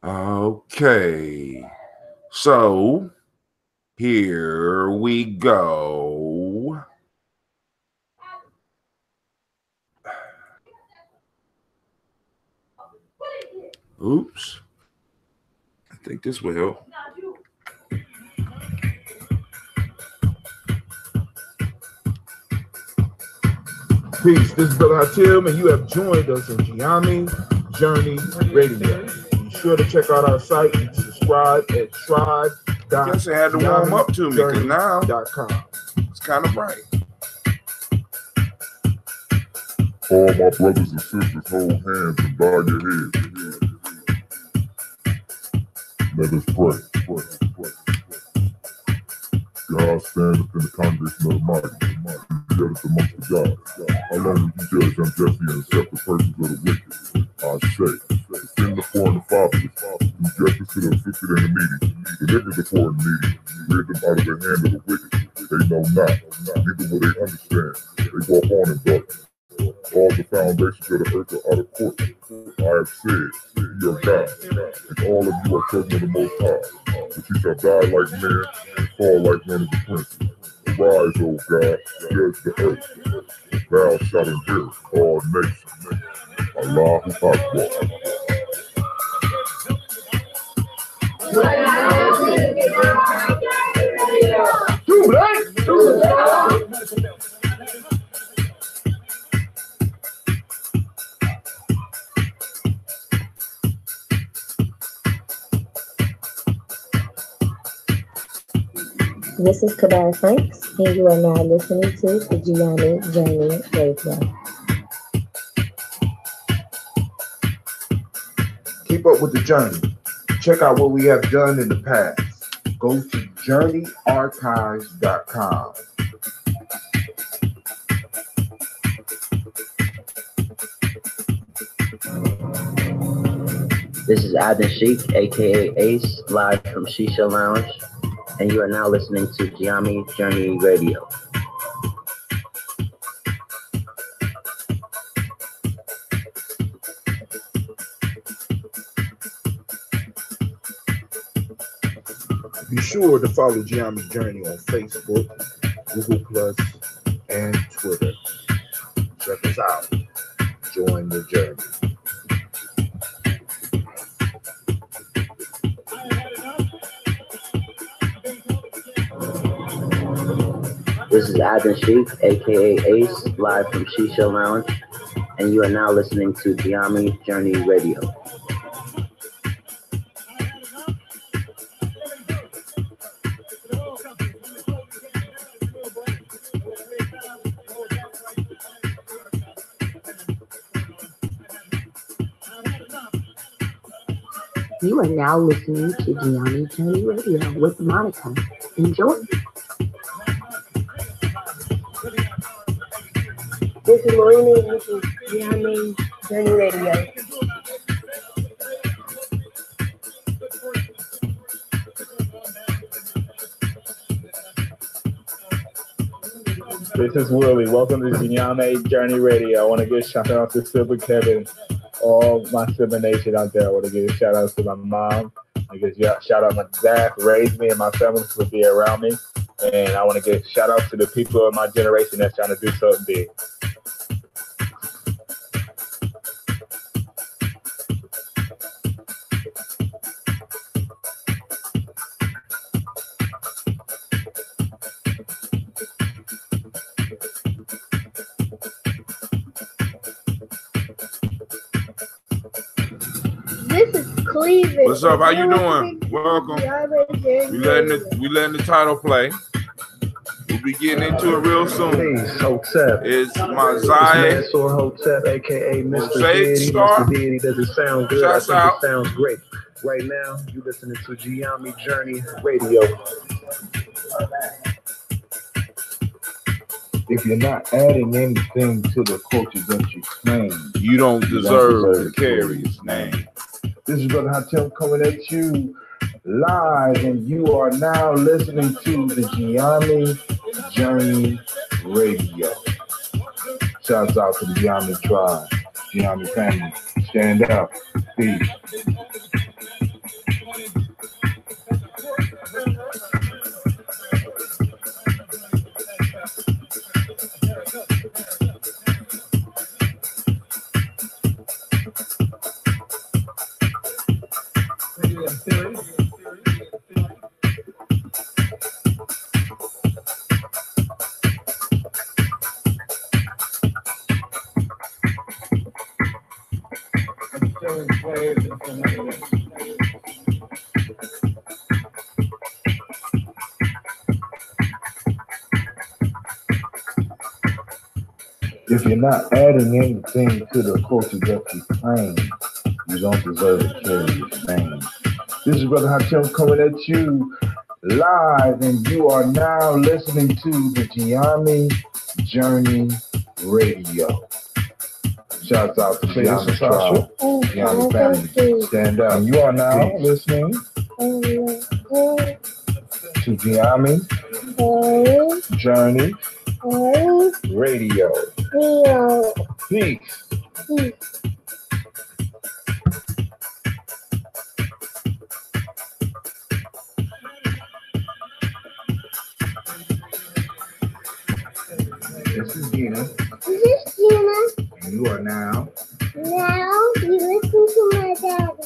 Okay, so here we go. Oops. I think this will help. Peace. This is Brother Hatim, and you have joined us in Gye-Nyame Journey Radio. Be sure to check out our site and subscribe at tribe. I guess I had to warm up to me because now it's kind of bright. All my brothers and sisters, hold hands and bow your heads. Let us pray. God stand up in the congregation of the mighty, judge amongst the gods. How long will you judge unjustly and accept the persons of the wicked? I say, defend the poor and the fatherless, do justice to the afflicted and the needy, deliver the poor and needy, rid them out of the hand of the wicked. They know not, neither will they understand. They go on in darkness. All the foundations of the earth are out of court. I have said, ye are God, and all of you are children of the Most High. But you shall die like men and fall like one of the princes. Arise, O God, judge the earth. Thou shalt inherit all nations. Allahu Akbar. This is Kadar Franks, and you are now listening to the Gye-Nyame Journey Radio. Keep up with the journey. Check out what we have done in the past. Go to journeyarchives.com. This is Adnan Sheikh, aka Ace, live from Shisha Lounge, and you are now listening to Gye-Nyame Journey Radio. Be sure to follow Gye-Nyame Journey on Facebook, Google+, and Twitter. Check us out. Join the journey. This is Adnan Sheikh, aka Ace, live from Shisha Lounge, and you are now listening to Gye-Nyame Journey Radio. You are now listening to Gye-Nyame Journey Radio with Monica. Enjoy. This is Marina, and this is Gye-Nyame Journey Radio. This is Willie. Welcome to Gye-Nyame Journey Radio. I want to give a shout out to Silver Kevin, all my Silver Nation out there. I want to give a shout out to my mom. I give a shout out to my dad who raised me and my family to be around me. And I want to give a shout out to the people of my generation that's trying to do something big. What's up? How you doing? Welcome. We letting the title play. We'll be getting into it real soon. It's Mosiah. Hotep, aka Mr. Deity. Mr. Deity, does it sound good? Shouts I think out. it sounds great. Right now, you're listening to Gye-Nyame Journey Radio. If you're not adding anything to the culture that you claim, you don't deserve to carry his name. This is Brother Hatem coming at you live, and you are now listening to the Gye-Nyame Journey Radio. Shouts out to the Gye-Nyame tribe, Gye-Nyame family. Stand up. Peace. If you're not adding anything to the culture that you claim, you don't deserve to carry this name. This is Brother Hatem coming at you live, and you are now listening to the Gye-Nyame Journey Radio. Shouts out to Gye-Nyame Tribe, Gye-Nyame family. Stand up. And you are now listening to Gye-Nyame Journey Radio. Peace. This is Gina. And you are now you listen to my daddy.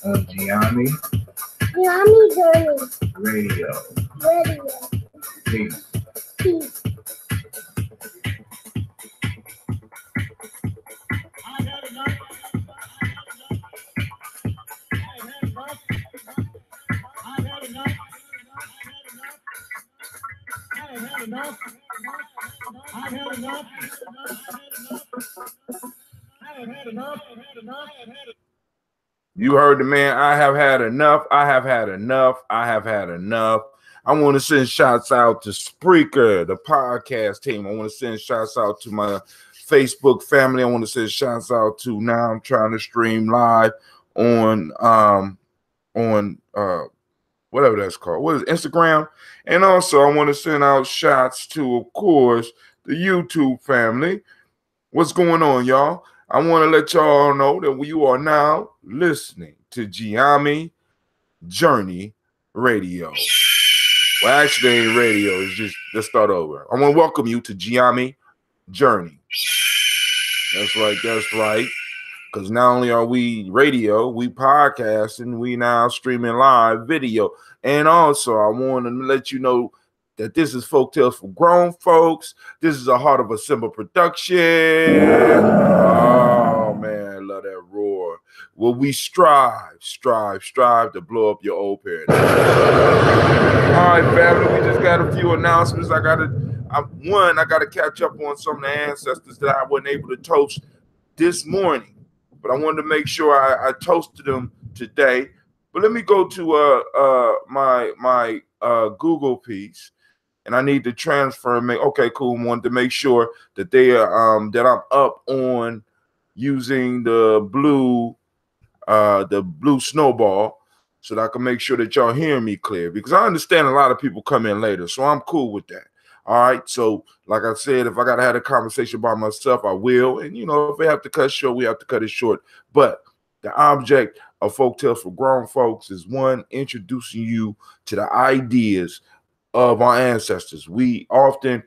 On Gye-Nyame Journey Radio. Peace. Peace. You heard the man. I have had enough. I have had enough. I have had enough. I want to send shouts out to Spreaker, the podcast team. I want to send shouts out to my Facebook family. I want to send shouts out to, now I'm trying to stream live on whatever that's called. What is it? Instagram? And also I want to send out shots to, of course, the YouTube family. What's going on, y'all? I want to let y'all know that you are now listening to Gye-Nyame Journey Radio. Well, actually, radio is just, let's start over. I want to welcome you to Gye-Nyame Journey. That's right. Because not only are we radio, we podcasting, we now streaming live video. And also, I want to let you know that this is Folktales for Grown Folks. This is a Heart of a Simple production. Oh, man, I love that roar. Well, we strive to blow up your old paradigm. All right, family, we just got a few announcements. I got to catch up on some of the ancestors that I wasn't able to toast this morning. But I wanted to make sure I toasted them today. But let me go to my Google piece. And I need to transfer and okay, cool. I wanted to make sure that they are that I'm up on using the blue snowball, so that I can make sure that y'all hear me clear, because I understand a lot of people come in later, so I'm cool with that. All right. So like I said, if I gotta have a conversation by myself, I will. And if we have to cut short, we have to cut it short. But the object of Folktales for Grown Folks is, one, introducing you to the ideas of our ancestors. We often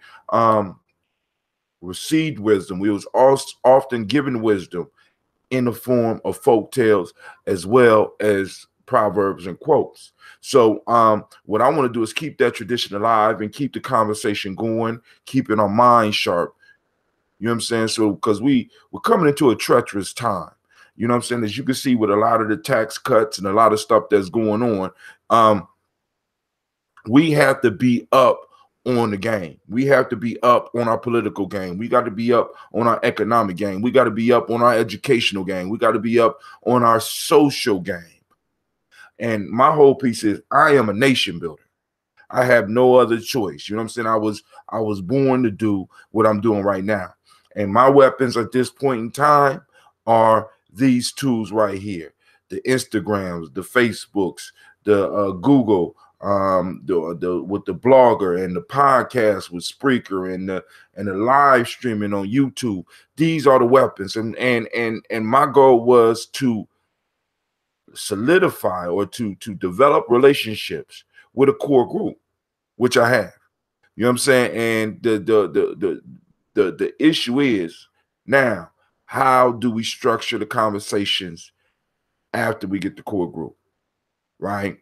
received wisdom. We was often given wisdom in the form of folk tales as well as proverbs and quotes. So what I want to do is keep that tradition alive and keep the conversation going, keeping our mind sharp. You know what I'm saying? So because we're coming into a treacherous time. You know what I'm saying? As you can see with a lot of the tax cuts and a lot of stuff that's going on, we have to be up on the game. We have to be up on our political game. We got to be up on our economic game. We got to be up on our educational game. We got to be up on our social game. And my whole piece is, I am a nation builder. I have no other choice. You know what I'm saying? I was born to do what I'm doing right now. And my weapons at this point in time are these tools right here: the Instagrams, the Facebooks, the Google, with the blogger and the podcast with Spreaker and the live streaming on YouTube. These are the weapons. And my goal was to solidify or to develop relationships with a core group, which I have. You know what I'm saying? And the issue is now, how do we structure the conversations after we get the core group, right?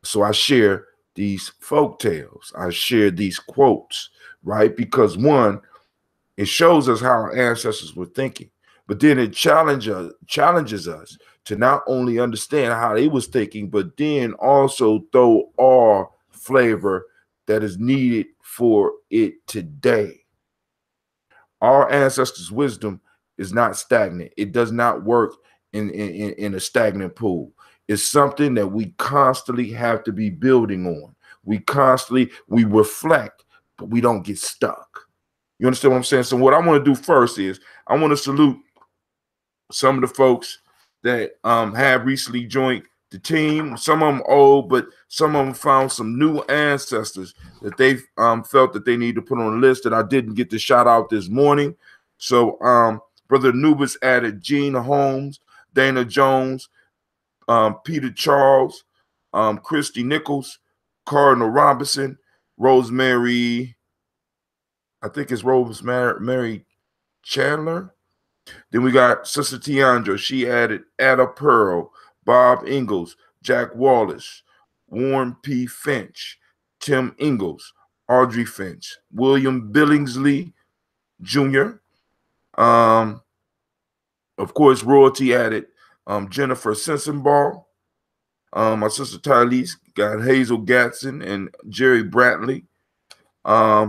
So I share these folk tales. I share these quotes, right? Because one, it shows us how our ancestors were thinking, but then it challenges us to not only understand how they was thinking, but then also throw our flavor that is needed for it today. Our ancestors' wisdom is not stagnant. It does not work in a stagnant pool. It's something that we constantly have to be building on. We reflect, but we don't get stuck. You understand what I'm saying? So what I want to do first is I want to salute some of the folks that have recently joined the team. Some of them old, but some of them found some new ancestors that they felt that they need to put on the list that I didn't get to shout out this morning. So Brother Anubis added Gene Holmes, Dana Jones, Peter Charles, Christy Nichols, Cardinal Robinson, Rosemary, I think it's Rosemary Chandler. Then we got Sister Tiandra. She added Ada Pearl, Bob Ingalls, Jack Wallace, Warren P. Finch, Tim Ingalls, Audrey Finch, William Billingsley Jr. Of course, Royalty added Jennifer Sensenbaugh. My sister Tylese got Hazel Gatson and Jerry Brantley.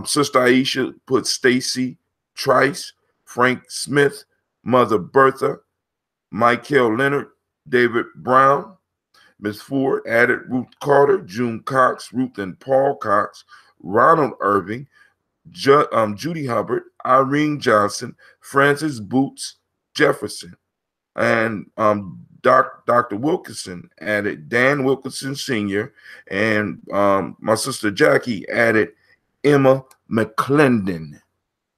Sister Aisha put Stacy Trice, Frank Smith, Mother Bertha, Michael Leonard, David Brown. Miss Ford added Ruth Carter, June Cox, Ruth and Paul Cox, Ronald Irving, Judy Hubbard, Irene Johnson, Francis Boots Jefferson, and Dr. Wilkinson added Dan Wilkinson Sr., and my sister Jackie added Emma McClendon.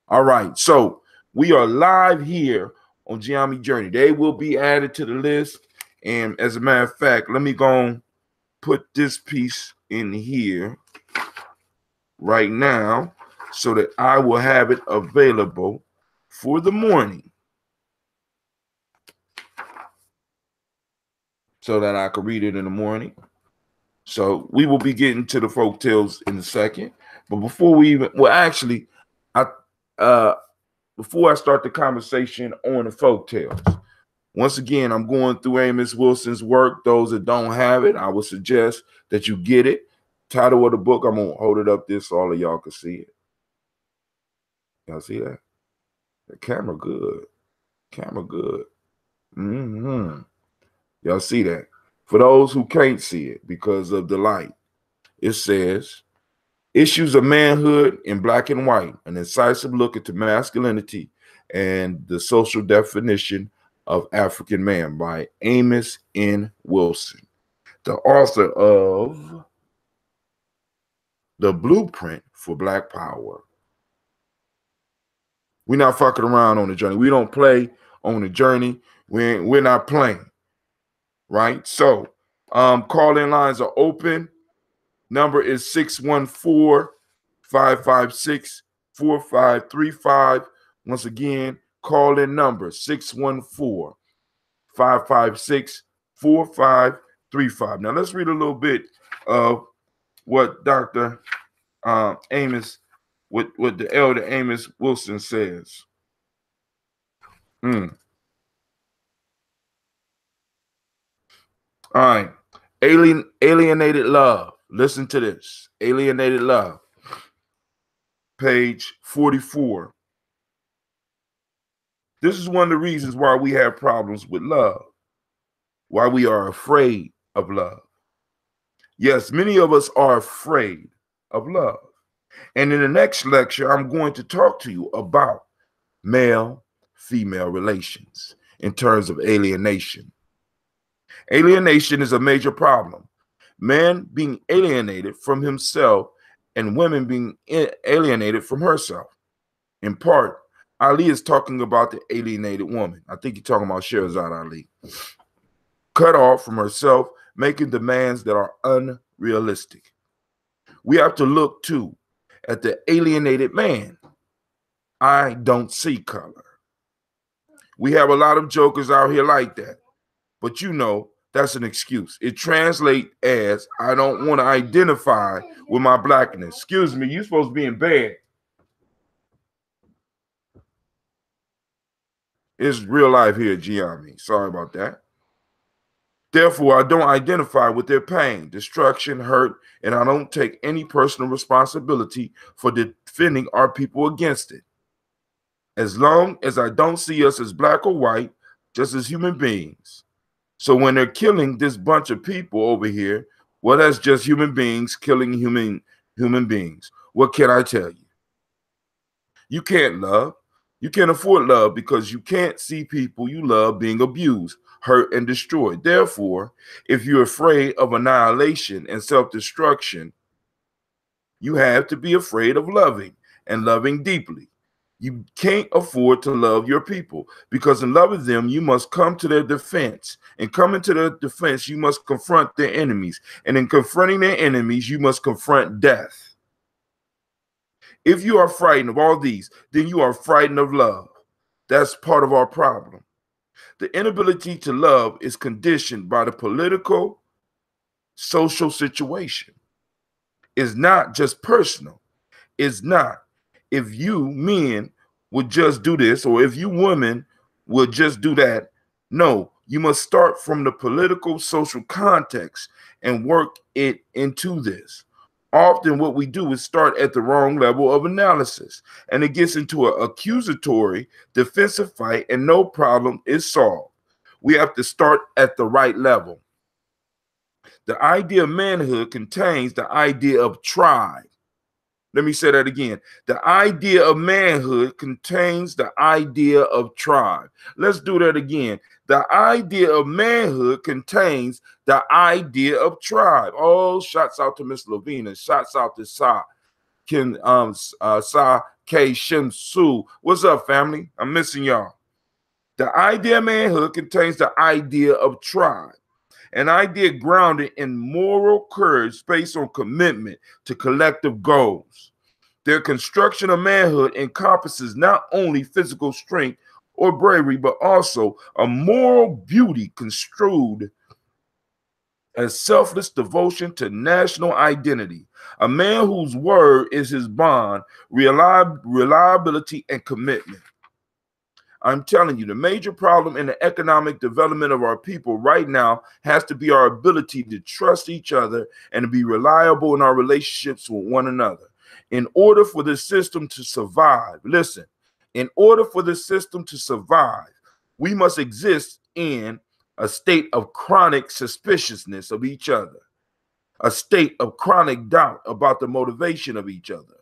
All right, so we are live here on Gye-Nyame Journey. They will be added to the list. And as a matter of fact, let me go and put this piece in here right now so that I will have it available for the morning so that I can read it in the morning. So we will be getting to the folk tales in a second. But before we even, well, actually, before I start the conversation on the folk tales, once again, I'm going through Amos Wilson's work. Those that don't have it, I would suggest that you get it. Title of the book, I'm going to hold it up this so all of y'all can see it. Y'all see that? The camera good. Camera good. Y'all see that? For those who can't see it because of the light, it says, Issues of Manhood in Black and White, an incisive look into masculinity and the social definition of African man by Amos N. Wilson, the author of The Blueprint for Black Power. We're not fucking around on the journey. We don't play on the journey. We're not playing, right? So call-in lines are open. Number is 614-556-4535. Once again, call-in number 614-556-4535. Now let's read a little bit of what Dr. Amos, what the elder Amos Wilson says. All right. Alienated love. Listen to this. Alienated love. Page 44. This is one of the reasons why we have problems with love, why we are afraid of love. Yes, many of us are afraid of love. And in the next lecture, I'm going to talk to you about male-female relations in terms of alienation. Alienation is a major problem. Man being alienated from himself and women being alienated from herself. In part, Ali is talking about the alienated woman. I think he's talking about Sherazad Ali. Cut off from herself, making demands that are unrealistic. We have to look, too, at the alienated man. I don't see color. We have a lot of jokers out here like that. But you know, that's an excuse. It translates as, I don't want to identify with my blackness. Excuse me, you're supposed to be in bed. It's real life here at Gye-Nyame. Sorry about that. Therefore, I don't identify with their pain, destruction, hurt, and I don't take any personal responsibility for defending our people against it. As long as I don't see us as black or white, just as human beings. So when they're killing this bunch of people over here, well, that's just human beings killing human beings. What can I tell you? You can't love. You can't afford love because you can't see people you love being abused, hurt, and destroyed. Therefore, if you're afraid of annihilation and self-destruction, you have to be afraid of loving and loving deeply. You can't afford to love your people because in loving them, you must come to their defense. And coming to their defense, you must confront their enemies. And in confronting their enemies, you must confront death. If you are frightened of all these, then you are frightened of love. That's part of our problem. The inability to love is conditioned by the political, social situation. It's not just personal. It's not. If you men would just do this, or if you women would just do that, no, you must start from the political, social context and work it into this. Often what we do is start at the wrong level of analysis, and it gets into an accusatory, defensive fight, and no problem is solved. We have to start at the right level. The idea of manhood contains the idea of tribe. Let me say that again. The idea of manhood contains the idea of tribe. Let's do that again. The idea of manhood contains the idea of tribe. Oh, shouts out to Miss Lavina. Shouts out to Sa K Shin Su. What's up, family? I'm missing y'all. The idea of manhood contains the idea of tribe. An idea grounded in moral courage based on commitment to collective goals. Their construction of manhood encompasses not only physical strength or bravery, but also a moral beauty construed as selfless devotion to national identity. A man whose word is his bond, reliability, and commitment. I'm telling you, the major problem in the economic development of our people right now has to be our ability to trust each other and to be reliable in our relationships with one another. In order for this system to survive, listen, in order for this system to survive, we must exist in a state of chronic suspiciousness of each other, a state of chronic doubt about the motivation of each other,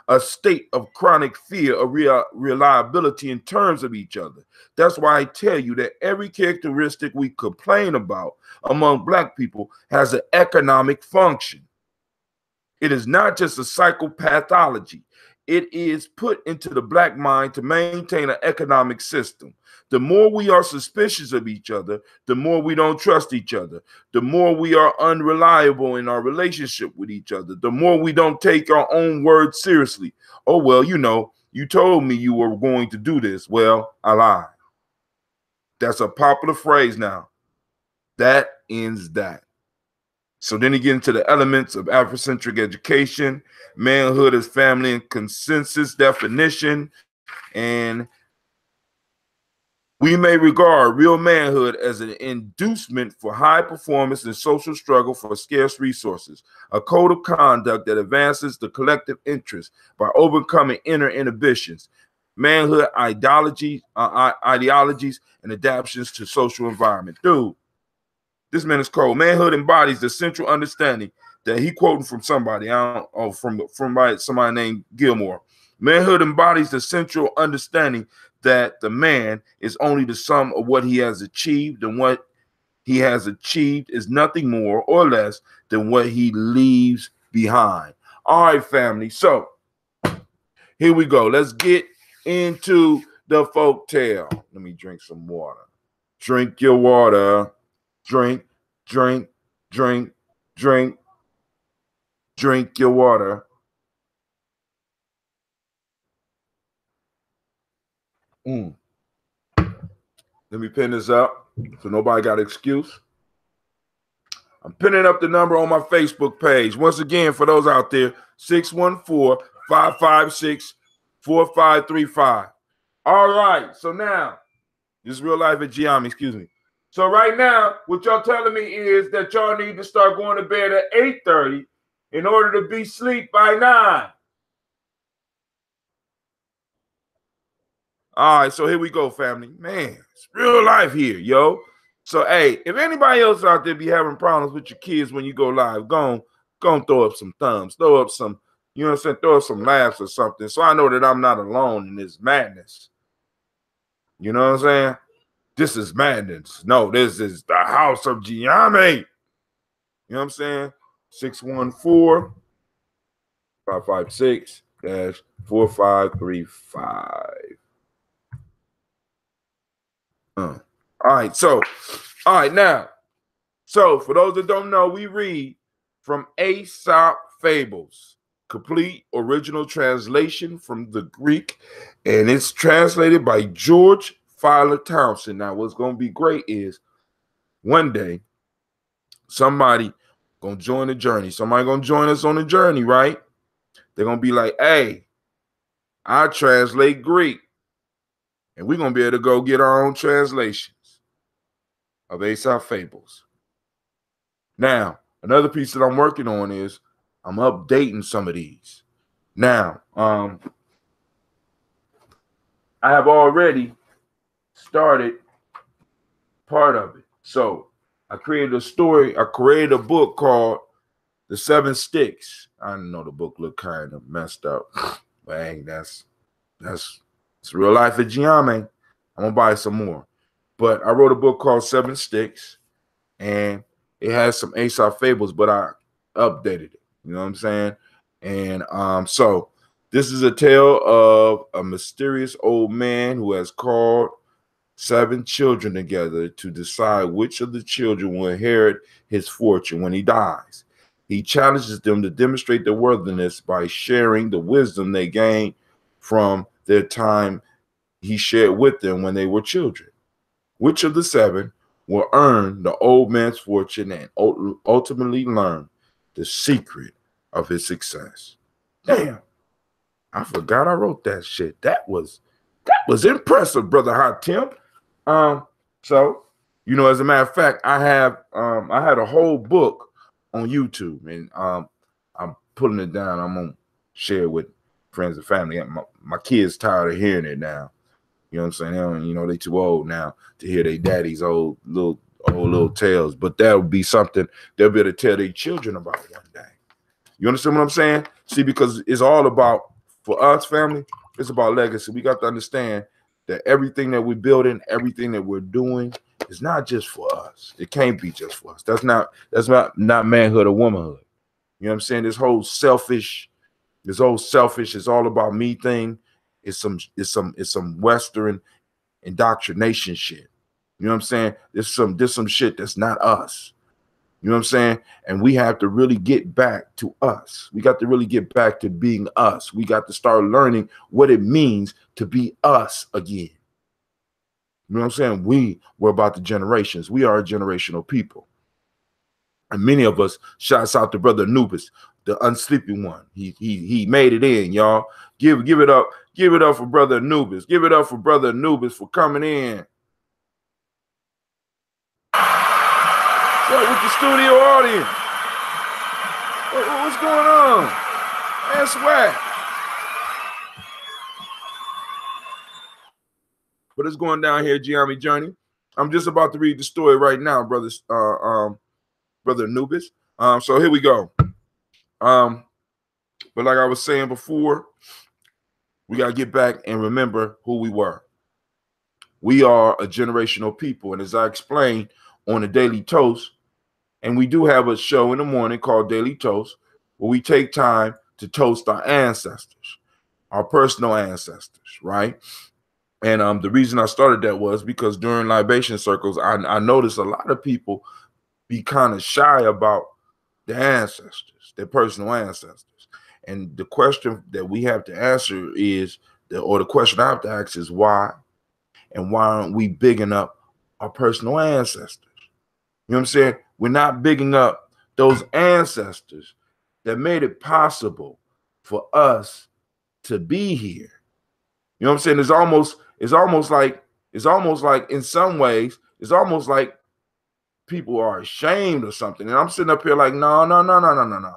a state of chronic fear of reliability in terms of each other. That's why I tell you that every characteristic we complain about among Black people has an economic function. It is not just a psychopathology. It is put into the Black mind to maintain an economic system. The more we are suspicious of each other, the more we don't trust each other, the more we are unreliable in our relationship with each other, the more we don't take our own words seriously. Oh, well, you know, you told me you were going to do this. Well, I lied. That's a popular phrase now. That ends that. So then you get into the elements of Afrocentric education, manhood as family and consensus definition, and we may regard real manhood as an inducement for high performance and social struggle for scarce resources, a code of conduct that advances the collective interest by overcoming inner inhibitions, manhood ideologies, and adaptations to social environment. Dude, this man is cold. Manhood embodies the central understanding that he quoting from somebody, from somebody named Gilmore. Manhood embodies the central understanding that the man is only the sum of what he has achieved, and what he has achieved is nothing more or less than what he leaves behind. All right, family. So here we go. Let's get into the folk tale. Let me drink some water. Drink your water. Drink, drink, drink, drink. Drink your water. Let me pin this up so nobody got an excuse. I'm pinning up the number on my Facebook page. Once again, for those out there, 614-556-4535. All right. So now, this is real life at Gye-Nyame, excuse me. So right now, what y'all telling me is that y'all need to start going to bed at 8:30 in order to be asleep by 9. All right, so here we go, family. Man, it's real life here, yo. So, hey, if anybody else out there be having problems with your kids when you go live, go on throw up some thumbs, throw up some, you know what I'm saying, throw up some laughs or something, so I know that I'm not alone in this madness. You know what I'm saying? This is madness. No, this is the house of Gye-Nyame. You know what I'm saying? 614-556-4535. All right, now. So for those that don't know, we read from Aesop Fables, complete original translation from the Greek, and it's translated by George Filer Townsend. Now, what's going to be great is one day somebody going to join the journey. Somebody going to join us on the journey, right? They're going to be like, hey, I translate Greek. And we're going to be able to go get our own translations of Aesop Fables. Now, another piece that I'm working on is I'm updating some of these. Now, I have already started part of it. So I created a story. I created a book called The 7 Sticks. I know the book looked kind of messed up. But hey, it's real life at Gye-Nyame. I'm going to buy some more. But I wrote a book called 7 Sticks, and it has some Aesop Fables, but I updated it. You know what I'm saying? And so this is a tale of a mysterious old man who has called 7 children together to decide which of the children will inherit his fortune when he dies. He challenges them to demonstrate their worthiness by sharing the wisdom they gained from their time he shared with them when they were children. Which of the 7 will earn the old man's fortune and ultimately learn the secret of his success? Damn, I forgot I wrote that shit. That was impressive, brother Hot Tim. So, you know, as a matter of fact, I had a whole book on YouTube, and I'm pulling it down. I'm gonna share it with friends and family. My kids tired of hearing it now. You know what I'm saying? They too old now to hear their daddy's old little tales. But that would be something they'll be able to tell their children about one day. You understand what I'm saying? See, because it's all about, for us, family, it's about legacy. We got to understand that everything that we're building, everything that we're doing is not just for us. It can't be just for us. That's not manhood or womanhood. You know what I'm saying? This whole selfish, it's all about me thing. It's some Western indoctrination shit. You know what I'm saying? There's some shit that's not us. You know what I'm saying? And we have to really get back to us. We got to really get back to being us. We got to start learning what it means to be us again. You know what I'm saying? We're about the generations. We are a generational people. And many of us, shouts out to brother Anubis, the unsleeping one. He made it in, y'all. Give it up. Give it up for brother Anubis. Give it up for brother Anubis for coming in. What with the studio audience? What's going on? That's swag. But it's going down here, Gye-Nyame Journey. I'm just about to read the story right now, brother Anubis. So here we go. But like I was saying before, we got to get back and remember who we were. We are a generational people. And as I explained on the Daily Toast, and we do have a show in the morning called Daily Toast, where we take time to toast our ancestors, our personal ancestors, right? And the reason I started that was because during libation circles, I noticed a lot of people be kind of shy about their ancestors, their personal ancestors. And the question that we have to answer is, or the question I have to ask is why And why aren't we bigging up our personal ancestors? You know what I'm saying? We're not bigging up those ancestors that made it possible for us to be here. You know what I'm saying? It's almost like in some ways, it's almost like people are ashamed or something. And I'm sitting up here like, no.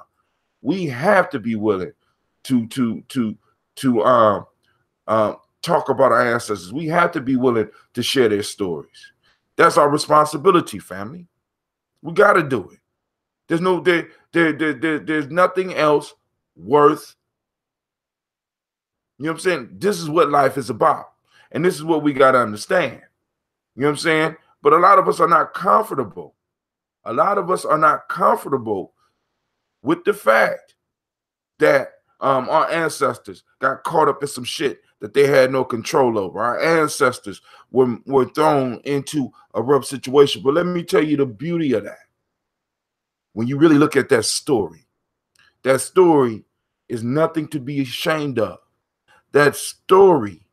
We have to be willing to talk about our ancestors. We have to be willing to share their stories. That's our responsibility, family. We got to do it. There's nothing else worth. You know what I'm saying? This is what life is about. And this is what we got to understand. You know what I'm saying? But a lot of us are not comfortable. A lot of us are not comfortable with the fact that our ancestors got caught up in some shit that they had no control over. Our ancestors were thrown into a rough situation. But let me tell you the beauty of that. When you really look at that story is nothing to be ashamed of. That story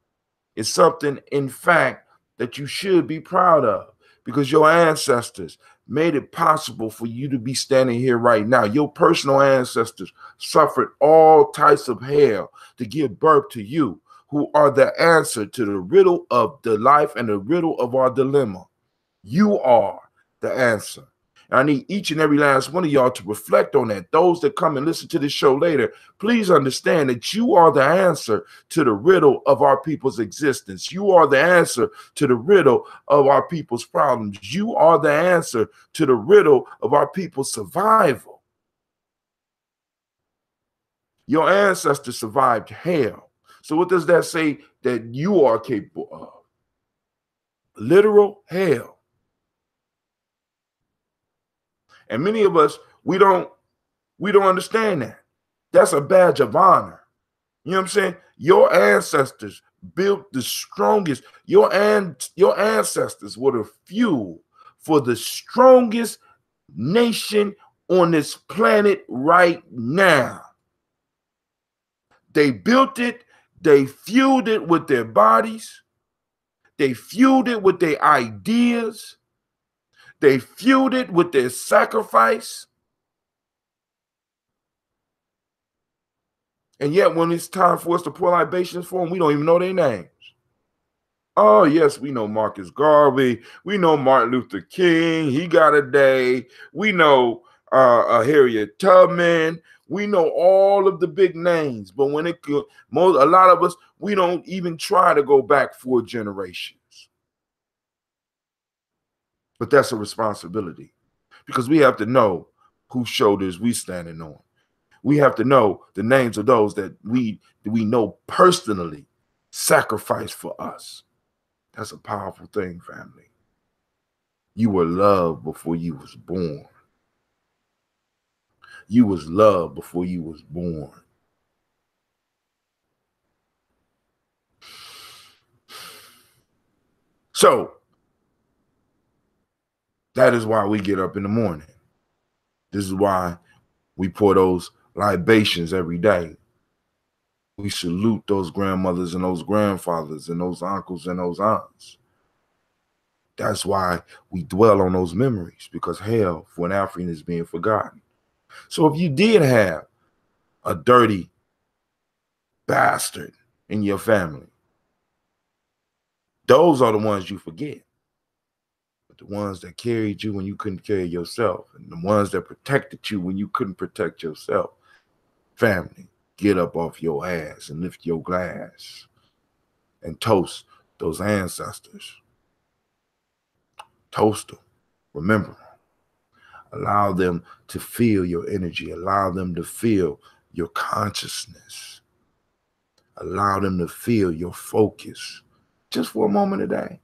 is something, in fact, that you should be proud of, because your ancestors made it possible for you to be standing here right now. Your personal ancestors suffered all types of hell to give birth to you, who are the answer to the riddle of the life and the riddle of our dilemma. You are the answer. And I need each and every last one of y'all to reflect on that. Those that come and listen to this show later, please understand that you are the answer to the riddle of our people's existence. You are the answer to the riddle of our people's problems. You are the answer to the riddle of our people's survival. Your ancestors survived hell. So what does that say that you are capable of? Literal hell. And many of us, we don't understand that. That's a badge of honor. You know what I'm saying? Your ancestors built the strongest. Your ancestors were the fuel for the strongest nation on this planet right now. They built it. They fueled it with their bodies. They fueled it with their ideas. They fueled it with their sacrifice. And yet when it's time for us to pour libations for them, we don't even know their names. Oh, yes, we know Marcus Garvey. We know Martin Luther King. He got a day. We know Harriet Tubman. We know all of the big names. But when a lot of us, we don't even try to go back 4 generations. But that's a responsibility, because we have to know whose shoulders we standing on. We have to know the names of those that we know personally sacrificed for us. That's a powerful thing, family. You were loved before you was born. You was loved before you was born. So that is why we get up in the morning. This is why we pour those libations every day. We salute those grandmothers and those grandfathers and those uncles and those aunts. That's why we dwell on those memories, because hell for an African is being forgotten. So if you did have a dirty bastard in your family, those are the ones you forget. But the ones that carried you when you couldn't carry yourself, and the ones that protected you when you couldn't protect yourself, family, get up off your ass and lift your glass and toast those ancestors. Toast them. Remember them. Allow them to feel your energy. Allow them to feel your consciousness. Allow them to feel your focus just for a moment a day.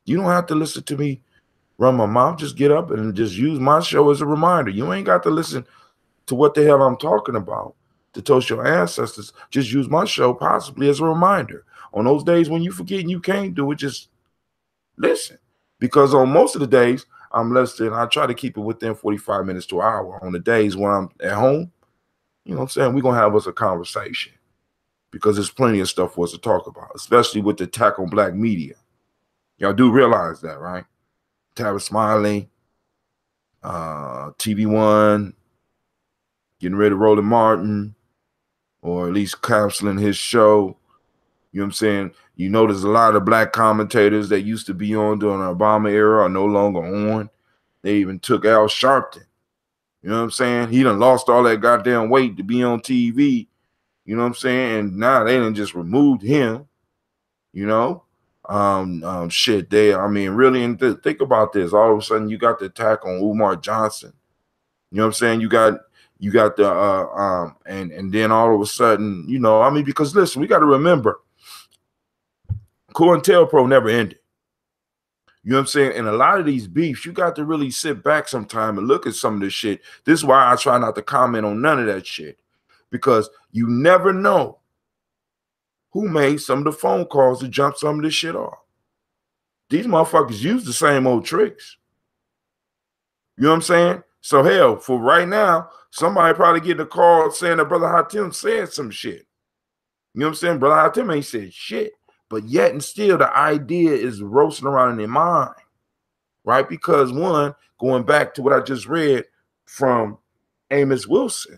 You don't have to listen to me run my mouth. Just get up and just use my show as a reminder. You ain't got to listen to what the hell I'm talking about to toast your ancestors. Just use my show possibly as a reminder. On those days when you forget and you can't do it, just listen. Because on most of the days, I try to keep it within 45 minutes to an hour. On the days when I'm at home, you know what I'm saying, we're going to have us a conversation, because there's plenty of stuff for us to talk about, especially with the attack on black media. Y'all do realize that, right? Tavis Smiley, TV1, getting rid of Roland Martin, or at least canceling his show. You know what I'm saying? You know, there's a lot of black commentators that used to be on during the Obama era are no longer on. They even took Al Sharpton. You know what I'm saying? He done lost all that goddamn weight to be on TV. You know what I'm saying? And now they done just removed him. You know? Shit, I mean, really, and think about this. All of a sudden, you got the attack on Umar Johnson. You know what I'm saying? You got the and then all of a sudden, you know, I mean, because listen, we got to remember, COINTELPRO never ended. You know what I'm saying? And a lot of these beefs, you got to really sit back sometime and look at some of this shit. This is why I try not to comment on none of that shit, because you never know who made some of the phone calls to jump some of this shit off. These motherfuckers use the same old tricks. You know what I'm saying? So hell, for right now, somebody probably getting a call saying that Brother Hatim said some shit. You know what I'm saying? Brother Hatim ain't said shit, but yet and still the idea is roasting around in their mind, right? Because one, going back to what I just read from Amos Wilson,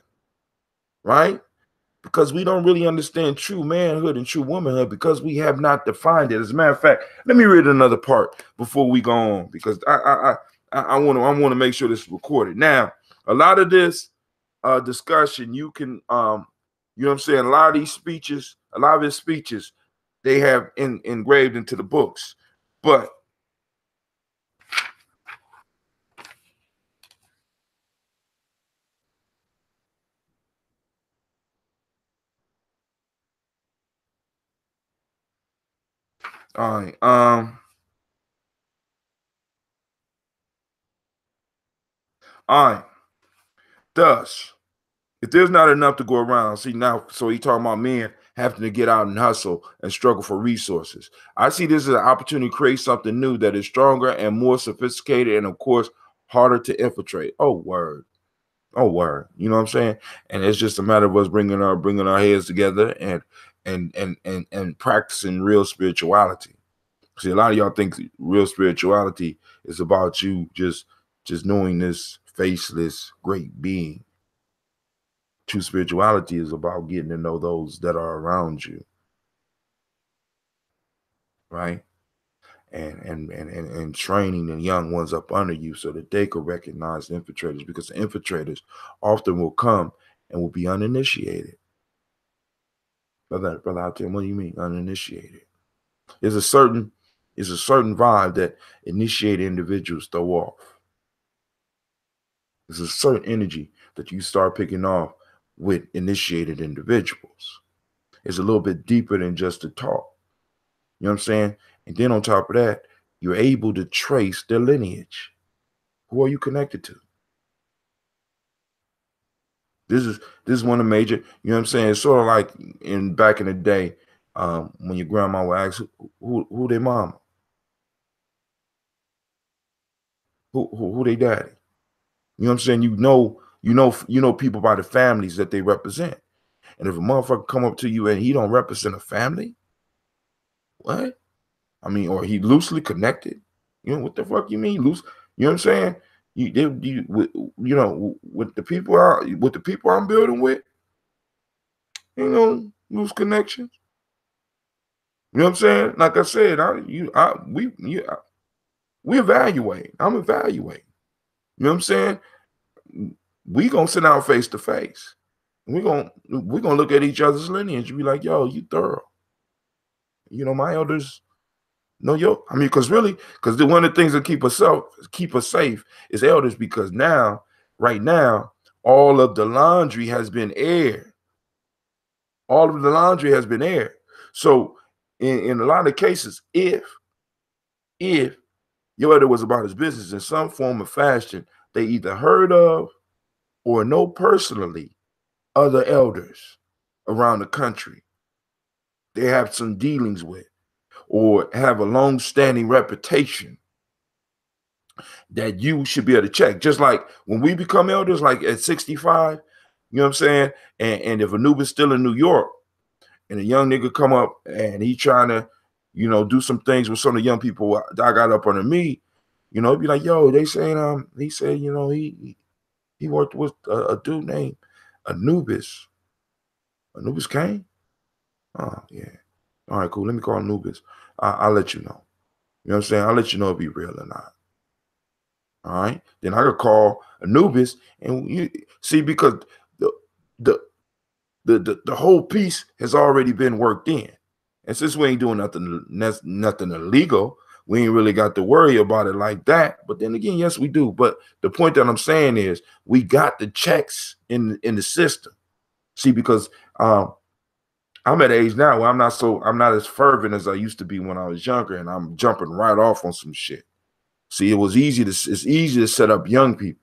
right? Because we don't really understand true manhood and true womanhood because we have not defined it. As a matter of fact, let me read another part before we go on, because I want to make sure this is recorded. Now, a lot of this discussion, you can, you know what I'm saying? A lot of these speeches, a lot of his speeches, they have engraved into the books. But all right, thus, if there's not enough to go around, see now, so he talking about men having to get out and hustle and struggle for resources. I see this as an opportunity to create something new that is stronger and more sophisticated and, of course, harder to infiltrate. Oh, word. Oh, word. You know what I'm saying? And it's just a matter of us bringing our heads together and practicing real spirituality. See, a lot of y'all think real spirituality is about you just knowing this faceless great being. True spirituality is about getting to know those that are around you, right? And training the young ones up under you so that they could recognize the infiltrators, because the infiltrators often will come and will be uninitiated. Brother Hatim, what do you mean uninitiated? There's a certain vibe that initiated individuals throw off. There's a certain energy that you start picking off with initiated individuals. It's a little bit deeper than just the talk. You know what I'm saying? And then on top of that, you're able to trace their lineage. Who are you connected to? This is one of the major, you know what I'm saying? It's sort of like back in the day, when your grandma would ask who their mama, who they daddy. You know what I'm saying? You know people by the families that they represent. And if a motherfucker come up to you and he don't represent a family, what? I mean, or he loosely connected. You know what the fuck you mean loose? You know what I'm saying? With the people I'm building with, you know, loose connections. You know what I'm saying? Like I said, we evaluate. I'm evaluating. You know what I'm saying? We gonna sit down face to face. We're gonna look at each other's lineage and be like, yo, you thorough. You know, my elders. No, yo, I mean, because one of the things that keep us safe is elders, because right now, all of the laundry has been aired. All of the laundry has been aired. So in a lot of cases, if your elder was about his business in some form or fashion, they either heard of or know personally other elders around the country they have some dealings with, or have a long-standing reputation that you should be able to check. Just like when we become elders, like at 65, you know what I'm saying? And if Anubis still in New York and a young nigga come up and he trying to you know, do some things with some of the young people that I got up under me, you know, be like, yo, they saying, he said, you know, he worked with a dude named Anubis. Anubis came? Oh, yeah. All right, cool. Let me call Anubis. I'll let you know. You know what I'm saying? I'll let you know if he's real or not. All right. Then I could call Anubis, and you see, because the whole piece has already been worked in. And since we ain't doing nothing illegal, we ain't really got to worry about it like that. But then again, yes, we do. But the point that I'm saying is we got the checks in the system. See, because I'm at an age now where I'm not as fervent as I used to be when I was younger, and I'm jumping right off on some shit. See, it's easy to set up young people.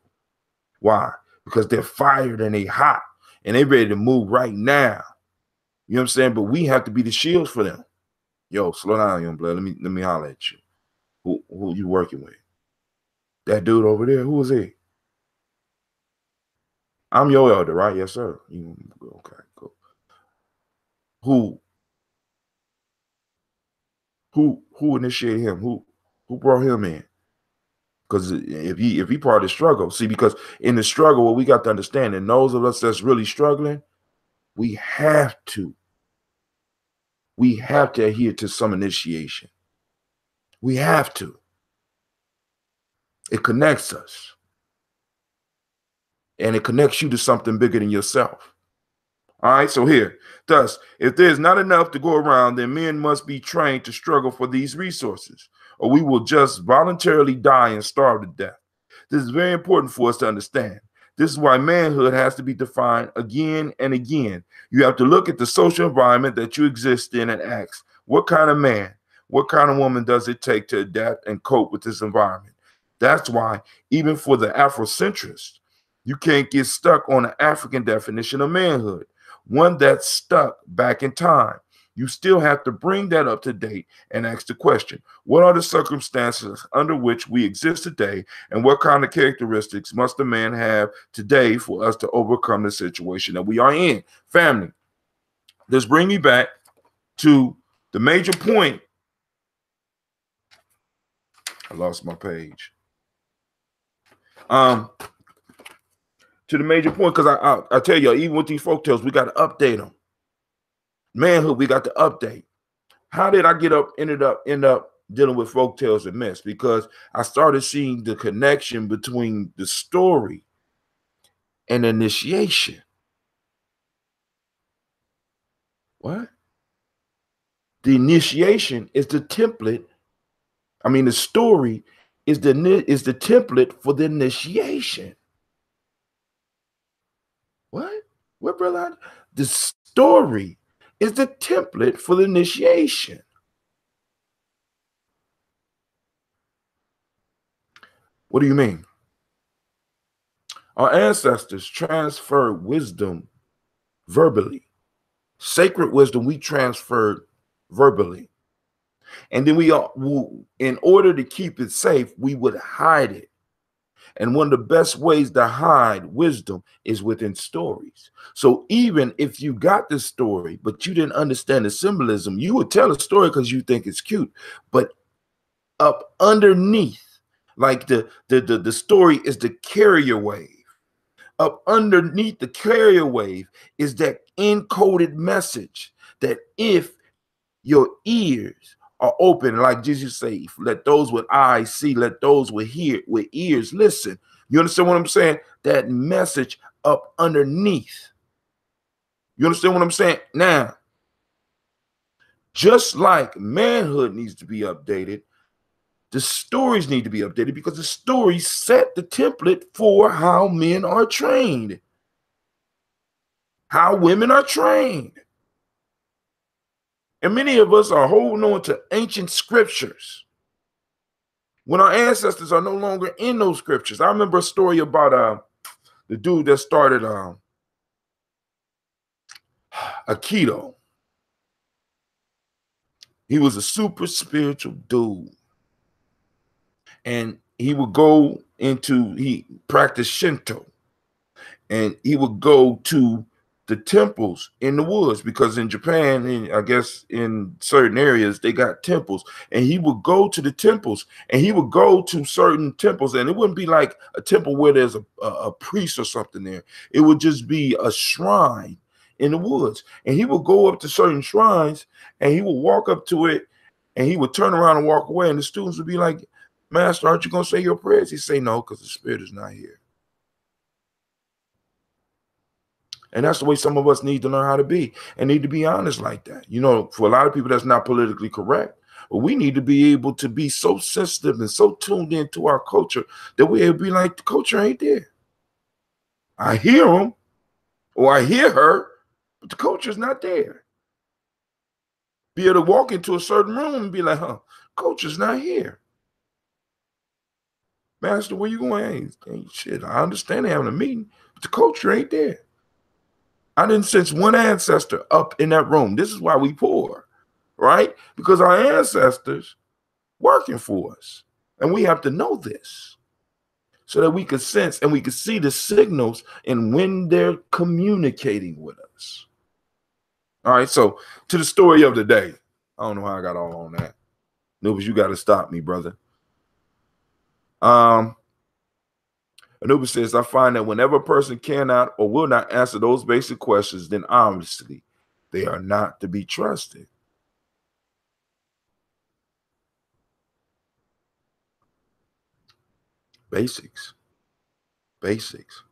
Why? Because they're fired and they hot and they ready to move right now. You know what I'm saying? But we have to be the shields for them. Yo, slow down, young blood. Let me holler at you. Who you working with? That dude over there. Who is he? I'm your elder, right? Yes, sir. Okay, cool. Who initiated him? Who brought him in? Because if he part of the struggle, see, because in the struggle, what we got to understand, and those of us that's really struggling, we have to adhere to some initiation. We have to. It connects us. And it connects you to something bigger than yourself. All right, so here. Thus, if there's not enough to go around, then men must be trained to struggle for these resources, or we will just voluntarily die and starve to death. This is very important for us to understand. This is why manhood has to be defined again and again. You have to look at the social environment that you exist in and ask, what kind of man, what kind of woman does it take to adapt and cope with this environment? That's why, even for the Afrocentrists, you can't get stuck on an African definition of manhood, one that's stuck back in time. You still have to bring that up to date and ask the question, what are the circumstances under which we exist today, and what kind of characteristics must a man have today for us to overcome the situation that we are in? Family, this brings me back to the major point. I lost my page. To the major point, because I tell you, even with these folktales, we got to update them. Manhood, we got to update. How did I end up dealing with folktales and myths? Because I started seeing the connection between the story and initiation. What? The initiation is the template. I mean, the story is the template for the initiation. What? What, brother? The story is the template for the initiation. What do you mean? Our ancestors transferred wisdom verbally. Sacred wisdom we transferred verbally. And then in order to keep it safe, we would hide it. And one of the best ways to hide wisdom is within stories. So even if you got the story, but you didn't understand the symbolism, you would tell a story because you think it's cute. But up underneath, like the story is the carrier wave. Up underneath the carrier wave is that encoded message that if your ears are open, like Jesus say, let those with eyes see, let those with ears listen. You understand what I'm saying? That message up underneath. You understand what I'm saying? Now, just like manhood needs to be updated, the stories need to be updated, because the stories set the template for how men are trained, how women are trained. And many of us are holding on to ancient scriptures when our ancestors are no longer in those scriptures. I remember a story about the dude that started Aikido. He was a super spiritual dude. And he would he practiced Shinto. And he would go to the temples in the woods, because in Japan, and I guess in certain areas, they got temples, and he would go to the temples, and he would go to certain temples, and it wouldn't be like a temple where there's a priest or something there. It would just be a shrine in the woods, and he would go up to certain shrines, and he would walk up to it, and he would turn around and walk away, and the students would be like, "Master, aren't you going to say your prayers?" He'd say, "No, because the spirit is not here." And that's the way some of us need to learn how to be, and need to be honest like that. You know, for a lot of people, that's not politically correct. But we need to be able to be so sensitive and so tuned into our culture that we'll be like, the culture ain't there. I hear him or I hear her, but the culture's not there. Be able to walk into a certain room and be like, culture's not here. Master, where you going? Hey, shit, I understand they having a meeting, but the culture ain't there. I didn't sense one ancestor up in that room. This is why we poor, right? Because our ancestors working for us. And we have to know this so that we can sense and we can see the signals and when they're communicating with us. All right, so to the story of the day. I don't know how I got all on that. Anubis, you got to stop me, brother. Anubis says, I find that whenever a person cannot or will not answer those basic questions, then obviously they are not to be trusted. Basics. Basics.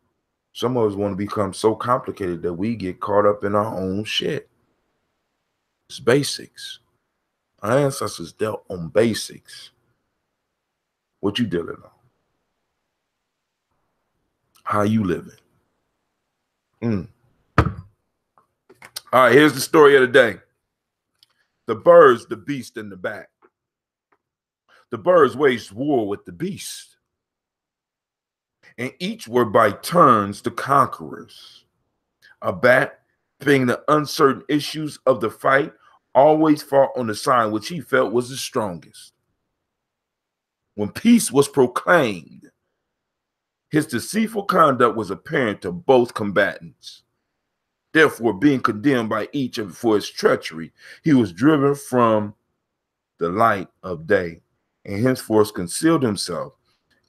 Some of us want to become so complicated that we get caught up in our own shit. It's basics. Our ancestors dealt on basics. What you dealing on? How you living? All right, here's the story of the day. The birds, the beast, and the bat. The birds waged war with the beast, and each were by turns the conquerors. A bat, being the uncertain issues of the fight, always fought on the side which he felt was the strongest. When peace was proclaimed, his deceitful conduct was apparent to both combatants. Therefore, being condemned by each for his treachery, he was driven from the light of day, and henceforth concealed himself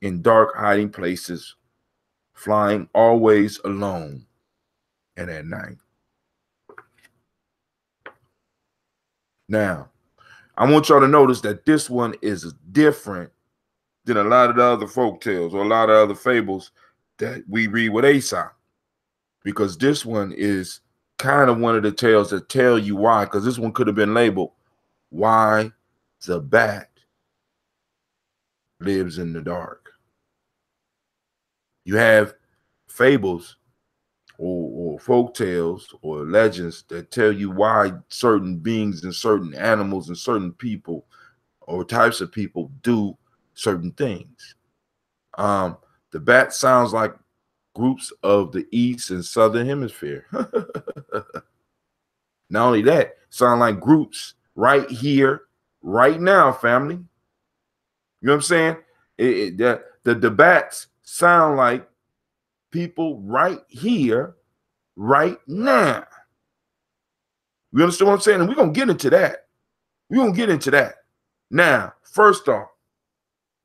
in dark hiding places, flying always alone and at night. Now, I want y'all to notice that this one is different than a lot of the other folk tales or a lot of other fables that we read with Aesop, because this one is kind of one of the tales that tell you why, because this one could have been labeled, Why the Bat Lives in the Dark. You have fables or folk tales or legends that tell you why certain beings and certain animals and certain people or types of people do certain things. The bat sounds like groups of the East and Southern Hemisphere. Not only that, sound like groups right here, right now, family. You know what I'm saying? The bats sound like people right here, right now. You understand what I'm saying? And we're going to get into that. We're going to get into that. Now, first off,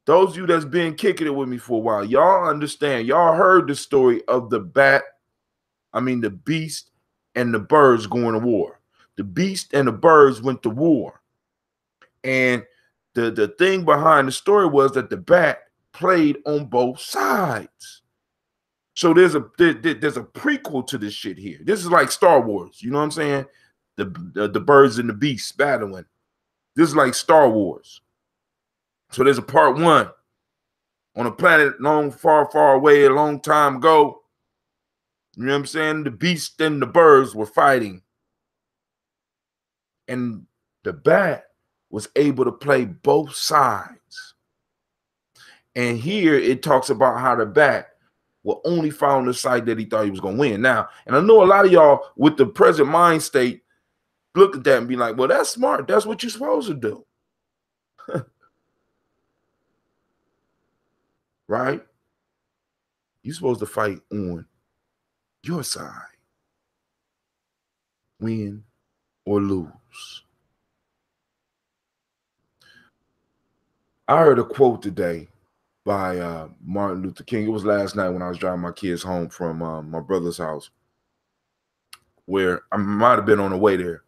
those of you that's been kicking it with me for a while, y'all understand, y'all heard the story of the beast and the birds going to war. The beast and the birds went to war. And the thing behind the story was that the bat played on both sides. So there's a prequel to this shit here. This is like Star Wars. You know what I'm saying? The birds and the beasts battling. This is like Star Wars. So there's a part one on a planet long, far, far away, a long time ago. You know what I'm saying? The beast and the birds were fighting. And the bat was able to play both sides. And here it talks about how the bat will only fight on the side that he thought he was going to win. Now, and I know a lot of y'all with the present mind state look at that and be like, well, that's smart. That's what you're supposed to do. Right? You're supposed to fight on your side. win or lose. I heard a quote today by Martin Luther King. It was last night when I was driving my kids home from my brother's house, where I might have been on the way there,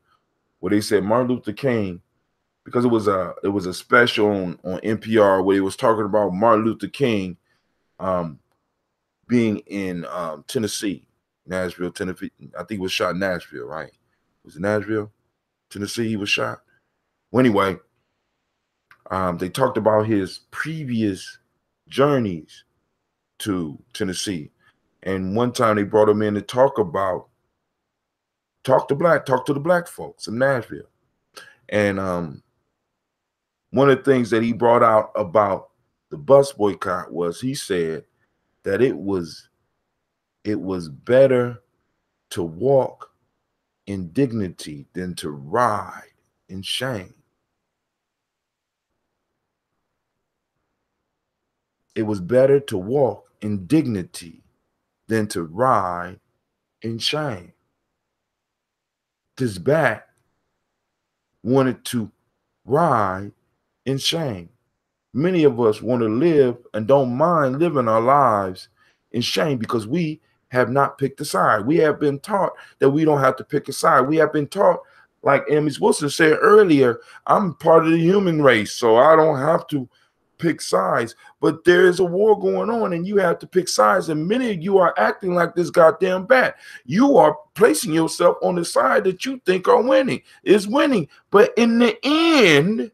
where they said Martin Luther King, because it was a special on NPR where he was talking about Martin Luther King being in Tennessee, Nashville, Tennessee. I think he was shot in Nashville, right? Was it Nashville, Tennessee he was shot? Well, anyway, they talked about his previous journeys to Tennessee. And one time they brought him in to talk to the black folks in Nashville. And one of the things that he brought out about the bus boycott was he said that it was better to walk in dignity than to ride in shame. It was better to walk in dignity than to ride in shame. This bat wanted to ride in shame. Many of us want to live and don't mind living our lives in shame because we have not picked a side. We have been taught that we don't have to pick a side. We have been taught, like Ms. Wilson said earlier, I'm part of the human race, so I don't have to pick sides. But there is a war going on and you have to pick sides, and many of you are acting like this goddamn bat. You are placing yourself on the side that you think is winning. But in the end,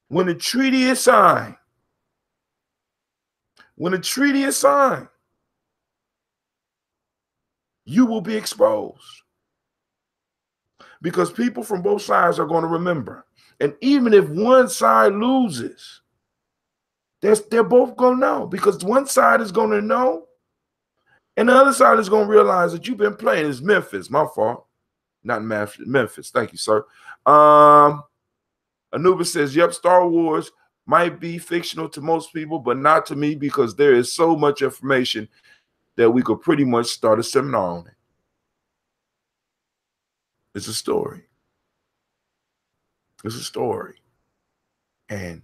when the treaty is signed, you will be exposed. Because people from both sides are going to remember. And even if one side loses, they're both going to know. Because one side is going to know, and the other side is going to realize that you've been playing. It's Memphis, my fault. Not Memphis. Thank you, sir. Anubis says, yep, Star Wars might be fictional to most people, but not to me because there is so much information that we could pretty much start a seminar on it. It's a story. It's a story. And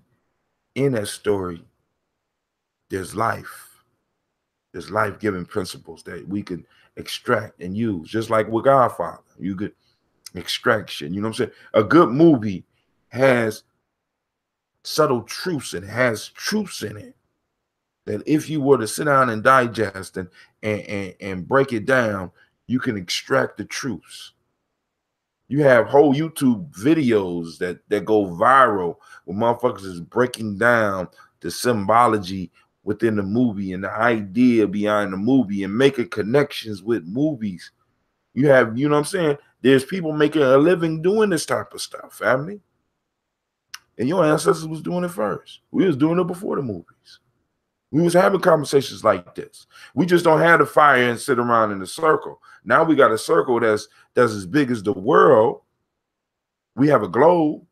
in that story, there's life. There's life-giving principles that we can extract and use. Just like with Godfather, you could extraction. You know what I'm saying? A good movie has subtle truths and has truths in it that if you were to sit down and digest and break it down, you can extract the truths. You have whole YouTube videos that go viral where motherfuckers is breaking down the symbology within the movie and the idea behind the movie and making connections with movies. You have, you know what I'm saying? There's people making a living doing this type of stuff, family. And your ancestors was doing it first. We was doing it before the movies. We was having conversations like this. We just don't have the fire and sit around in a circle. Now we got a circle that's as big as the world. We have a globe,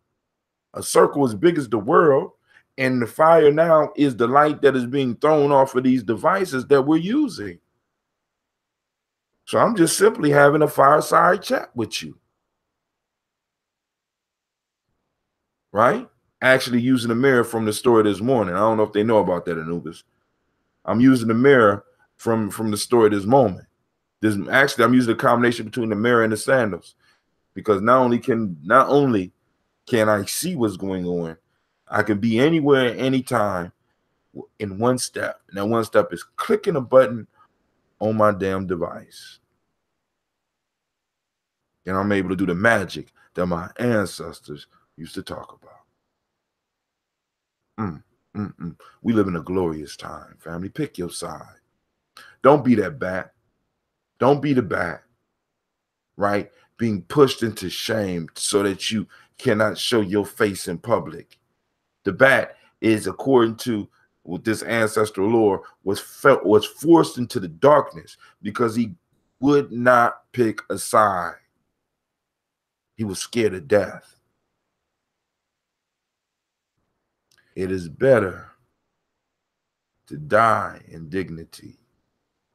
a circle as big as the world, and the fire now is the light that is being thrown off of these devices that we're using. So I'm just simply having a fireside chat with you. Right? Actually using the mirror from the story this morning. I don't know if they know about that, Anubis. I'm using the mirror from the story this moment. I'm using a combination between the mirror and the sandals, because not only can I see what's going on, I can be anywhere, anytime, in one step. And that one step is clicking a button on my damn device. And I'm able to do the magic that my ancestors used to talk about. We live in a glorious time, family. Pick your side. Don't be that bat. Don't be the bat, right? Being pushed into shame so that you cannot show your face in public. The bat is, according to with this ancestral lore, was forced into the darkness because he would not pick a side. He was scared of death. It is better to die in dignity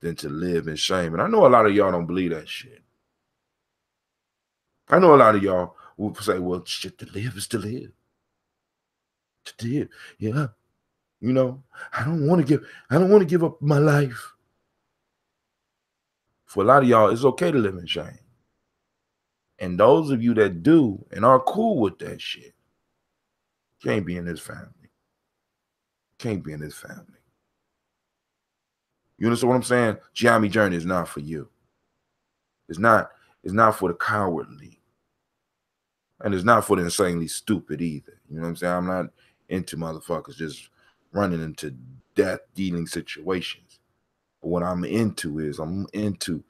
than to live in shame. And I know a lot of y'all don't believe that shit. I know a lot of y'all will say, well, shit, to live is to live. To live, yeah. You know, I don't want to give up my life. For a lot of y'all, it's okay to live in shame. And those of you that do and are cool with that shit, can't be in this family. Can't be in this family. You understand what I'm saying? Gye-Nyame Journey is not for you. It's not for the cowardly. And it's not for the insanely stupid either. You know what I'm saying? I'm not into motherfuckers just running into death-dealing situations. But what I'm into is I'm into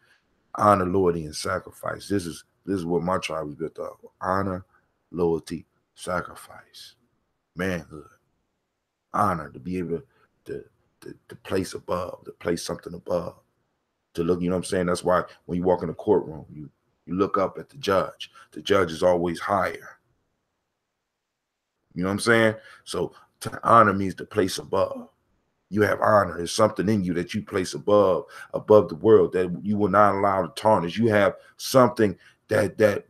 honor, loyalty, and sacrifice. This is what my tribe is built off. Honor, loyalty, sacrifice, manhood, honor, to be able to place above, to place something above, to look. You know what I'm saying? That's why when you walk in the courtroom, you look up at the judge. The judge is always higher. You know what I'm saying? So to honor means to place above. You have honor. There's something in you that you place above the world that you will not allow to tarnish. You have something that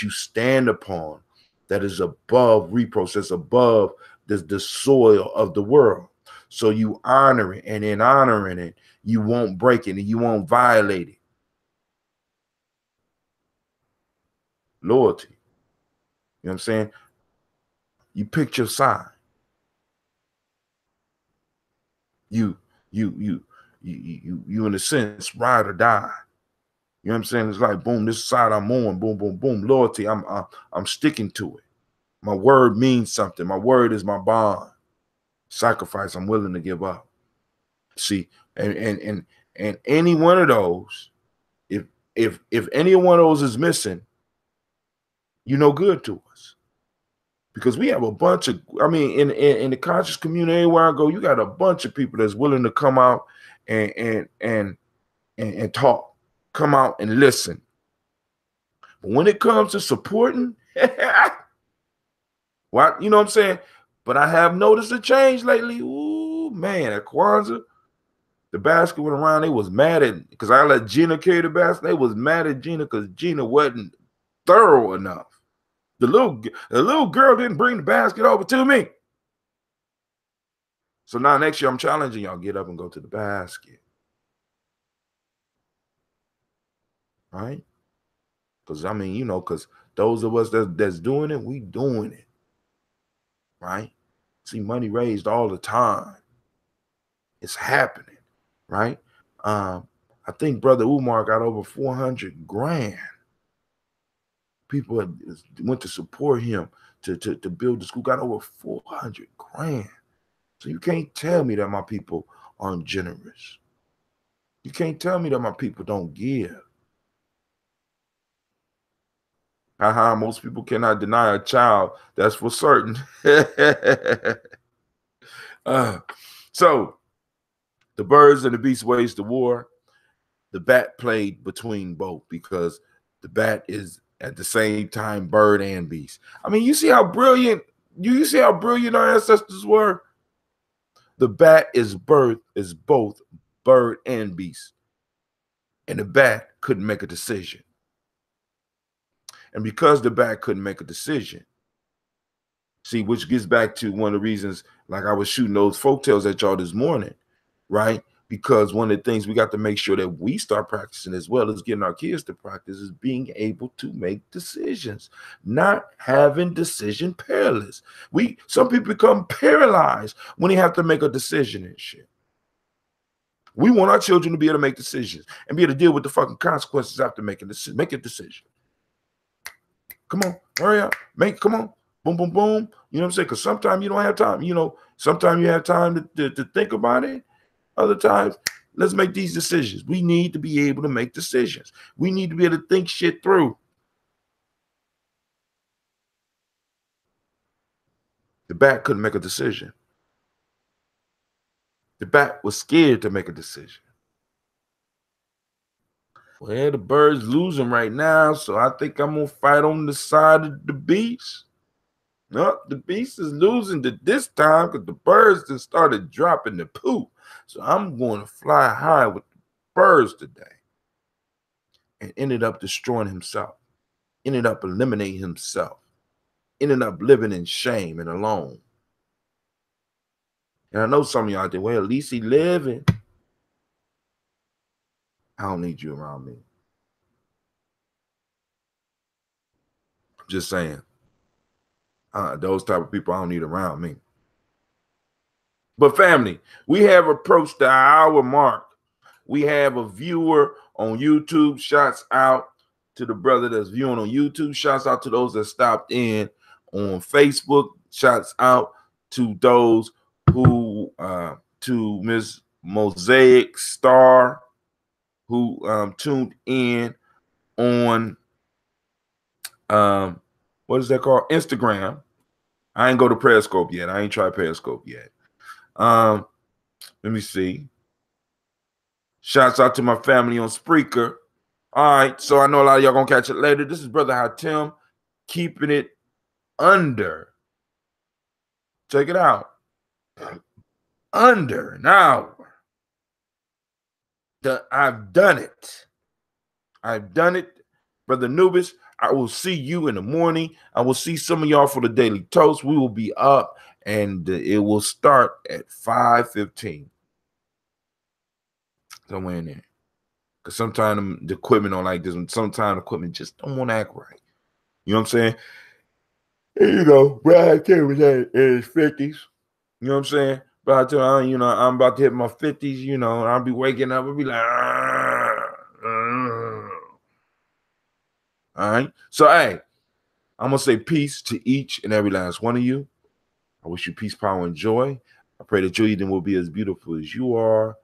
you stand upon that is above reproach, that's above the soil of the world. So you honor it, and in honoring it, you won't break it and you won't violate it. Loyalty. You know what I'm saying? You pick your side. You in a sense ride or die. You know what I'm saying? It's like, boom, this side I'm on, boom, boom, boom. Loyalty, I'm sticking to it. My word means something. My word is my bond. Sacrifice, I'm willing to give up. See, and any one of those, if any one of those is missing, you're no good to us. Because we have a bunch of, I mean, in the conscious community, anywhere I go, you got a bunch of people that's willing to come out and talk, come out and listen. But when it comes to supporting, what, you know what I'm saying? But I have noticed a change lately. Ooh, man, at Kwanzaa, the basket went around. They was mad at, because I let Gina carry the basket. They was mad at Gina because Gina wasn't thorough enough. The little girl didn't bring the basket over to me. So now next year I'm challenging y'all, get up and go to the basket. Right? Because I mean, you know, because those of us that's doing it, we doing it. Right? See money raised all the time. It's happening. Right? I think Brother Umar got over 400 grand. People went to support him to build the school, got over 400 grand. So you can't tell me that my people aren't generous. You can't tell me that my people don't give. Most people cannot deny a child. That's for certain. So the birds and the beasts waged the war. The bat played between both because the bat is at the same time bird and beast. I mean, you see how brilliant, you see how brilliant our ancestors were? The bat is both bird and beast. And the bat couldn't make a decision. And because the bat couldn't make a decision, see, which gets back to one of the reasons, like I was shooting those folktales at y'all this morning, right? Because one of the things we got to make sure that we start practicing as well as getting our kids to practice is being able to make decisions, not having decision paralysis. Some people become paralyzed when they have to make a decision and shit. We want our children to be able to make decisions and be able to deal with the fucking consequences after making make a decision. Come on, hurry up, come on, boom, boom, boom. You know what I'm saying? Because sometimes you don't have time. You know, sometimes you have time to think about it. Other times, let's make these decisions. We need to be able to make decisions. We need to be able to think shit through. The bat couldn't make a decision. The bat was scared to make a decision. Well, the bird's losing right now, so I think I'm going to fight on the side of the beast. No, the beast is losing to this time because the birds just started dropping the poop. So I'm going to fly high with the birds today. And ended up destroying himself. Ended up eliminating himself. Ended up living in shame and alone. And I know some of y'all think, well, at least he living. I don't need you around me. I'm just saying. Those type of people I don't need around me. But family, we have approached the hour mark. We have a viewer on YouTube. Shouts out to the brother that's viewing on YouTube. Shouts out to those that stopped in on Facebook. Shouts out to those who, to Miss Mosaic Star, who tuned in on, what is that called? Instagram. I ain't go to Periscope yet. I ain't tried Periscope yet. Let me see. Shouts out to my family on Spreaker. All right, so I know a lot of y'all gonna catch it later. This is Brother Hatim, keeping it under. Check it out. Under an hour. I've done it. I've done it. Brother Nubis, I will see you in the morning. I will see some of y'all for the Daily Toast. We will be up, and it will start at 5:15. Somewhere in there. Because sometimes the equipment don't like this, and sometimes the equipment just don't want to act right. You know what I'm saying? Here you go. Brad K was in his 50s. You know what I'm saying? But I tell you, I'm about to hit my 50s, and I'll be waking up and be like, All right. So, hey, I'm going to say peace to each and every last one of you. I wish you peace, power, and joy. I pray that your evening will be as beautiful as you are.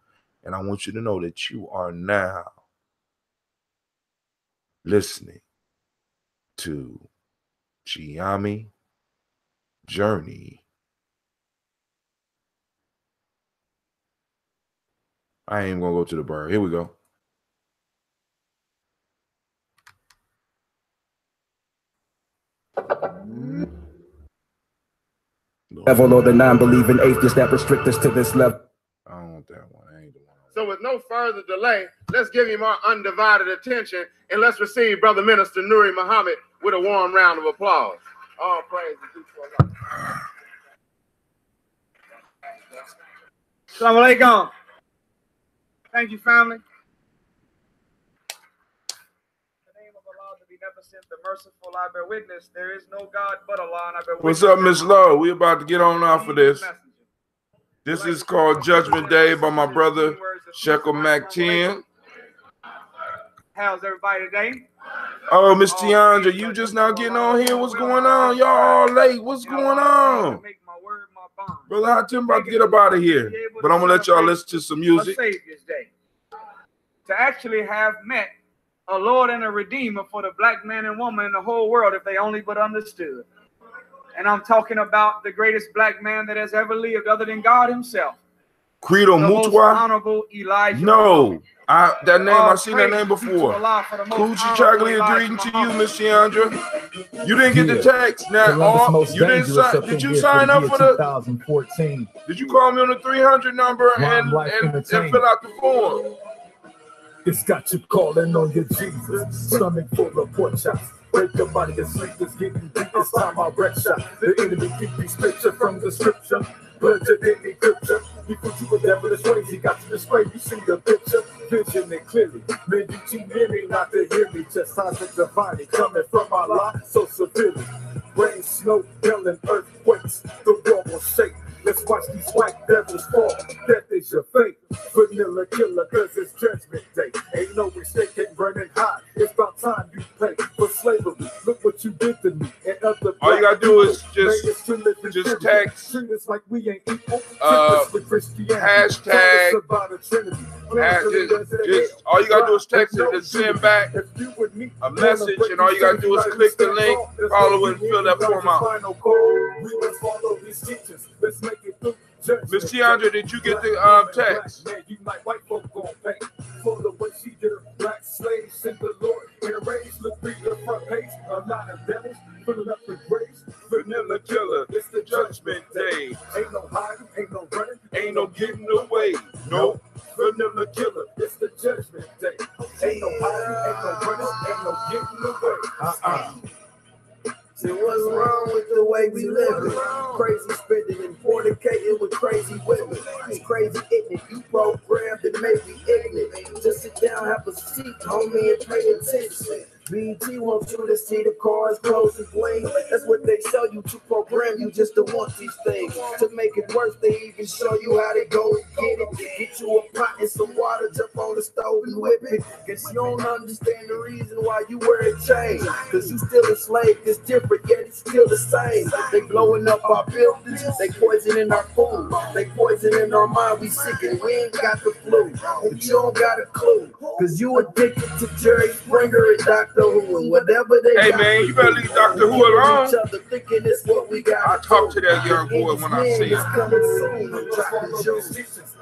And I want you to know that you are now listening to Gye-Nyame Journey. I ain't going to go to the bird. Here we go. Level or the non-believing atheists that restrict us to this level. I don't want that one. I ain't the one. So with no further delay, let's give him our undivided attention and let's receive Brother Minister Nuri Muhammad with a warm round of applause. All praise to Allah. Assalamu alaikum. Thank you, family. The merciful, I bear witness, there is no God but Allah, and I bear witness. What's up, Miss Lowe? We about to get on off of this. This is called Judgment Day by my brother Shekel Mac 10. How's everybody today? Oh, Miss Tiandra, you just now getting on here? What's going on? Y'all all late. What's going on? Brother Hatim about to get up out of here, but I'm gonna let y'all listen to some music. Savior's Day. To actually have met a Lord and a Redeemer for the black man and woman in the whole world, if they only but understood. And I'm talking about the greatest black man that has ever lived, other than God Himself. Credo Mutwa? Honorable Elijah. No, that name I've seen that name before. Coochie chocolate greeting to you, Miss Tiandra. You didn't get the text. Now, you didn't sign. Did you sign up for the 2014? Did you call me on the 300 number and fill out the form? It's got you calling on your Jesus. Stomach full of pork chops. Break your body and sleep is getting deep. It's time I wreck shot. The enemy keep these scripture from the scripture. Blood to any scripture. He put you with devilish ways. He got you this way. You see the picture. Vision it clearly. Man, you too many not to hear me. Just signs of divinity coming from Allah so severely. Rain, snow, hell, and earthquakes. The world will shake. Let's watch these white devils fall. Death is your fate. Vanilla killer, cause it's Judgment Day. Ain't no mistake, ain't burning hot. It's about time you pay for slavery. Look what you did to me and other. All you gotta do is just text like we ain't equal. Hashtag. Just all you gotta do is text it and send back a message, and all you gotta do is click the link, follow it, and fill that form out. Miss Tiandra, did you get the text? For the way she did her black slaves in the Lord in a race, look read the front page, a lot of devils filling up the graves. Vanilla killer. it's the judgment day. Ain't no hiding, ain't no running, ain't no getting away. No vanilla killer, it's the judgment day. Ain't no hiding, ain't no running, ain't no getting away. See what's wrong with the way we living? Crazy spending and fornicating with crazy women. It's crazy ignorant. You programmed and made me ignorant. Just sit down, have a seat, homie, and pay attention. BT wants you to see the cars, clothes, and bling. That's what they show you to program you just to want these things. To make it worse, they even show you how to go and get it. Get you a pot and some water, jump on the stove and whip it. Guess you don't understand the reason why you wear a chain. Cause you still a slave, it's different, yet it's still the same. They blowing up our buildings, they poisoning our food. They poisoning our mind, we sick and we ain't got the flu. But you don't got a clue, cause you addicted to Jerry Springer and Dr. Who and whatever they Hey man, you better leave Dr. Who alone. Thinking it's what we got. I talk to that young boy when I see him.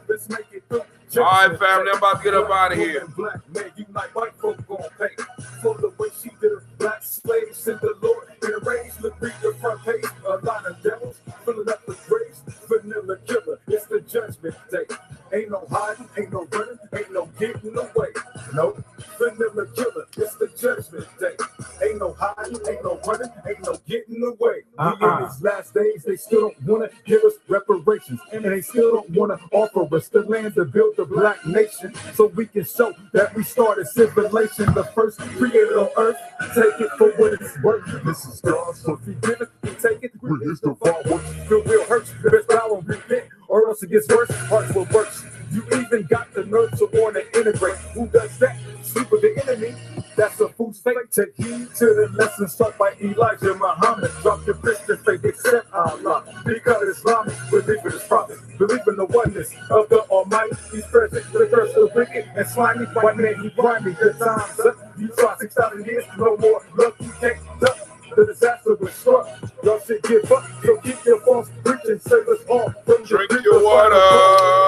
Let's make it through. All right, family, I'm about to get up out of here. Black man, you like white folk gon' pay for the way she did her. Black slaves in the Lord in a rage. Look, read the front page. A lot of devils filling up the graves. Vanilla killer, it's the judgment day. Ain't no hiding, ain't no running, ain't no getting away. Nope. Vanilla killer, it's the judgment day. Ain't no hiding, ain't no running, ain't no getting away. We in these last days, they still don't want to give us reparations. And they still don't want to offer us the land to build the black nation. So we can show that we started civilization, the first created on earth. Take it for what it's worth. This is God's for forgiving. We take it, we is the forward. Feel real hurts, the best power repent, or else it gets worse. Hearts will burst. You even got the nerve to want to integrate. Who does that? Sleep with the enemy. That's a fool's fate. Take heed to the lessons taught by Elijah Muhammad. Drop your Christian faith, accept Allah. Become Islamic, believe in his prophets. Believe in the oneness of the Almighty. He's present, the curse of the wicked and slimy. White man, he grimy. The time's up. You try 6,000 years, no more luck. You can't duck. The disaster was struck. Y'all should give up. So keep your false preaching. Save us all from drink your water.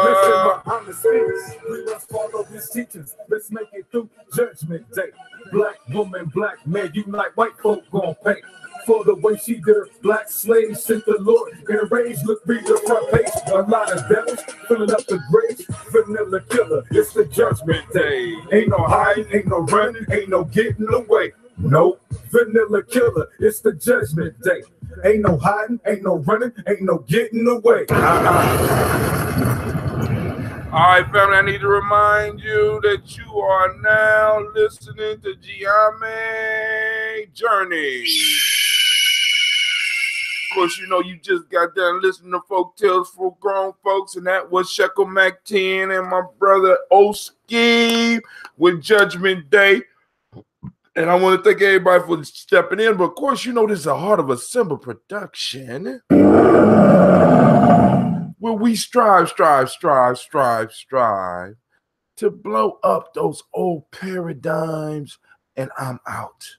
Listen, Muhammad speaks. We must follow his teachings. Let's make it through Judgment Day. Black woman, black man, unite. White folk gon' pay for the way she did her. Black slaves sent the Lord in a rage. Look, read the front page. A lot of devils filling up the graves. Vanilla killer, it's the Judgment Day. Ain't no hiding, ain't no running, ain't no getting away. No, vanilla killer, it's the Judgment Day. Ain't no hiding, ain't no running, ain't no getting away. All right, family, I need to remind you that you are now listening to Gye-Nyame Journey. Of course, you know you just got done listening to Folktales for Grown Folks, and that was Shekel Mac 10 and my brother Oski with Judgment Day. And I want to thank everybody for stepping in. But of course, you know this is a Heart of a Symbol production where we strive to blow up those old paradigms. And I'm out.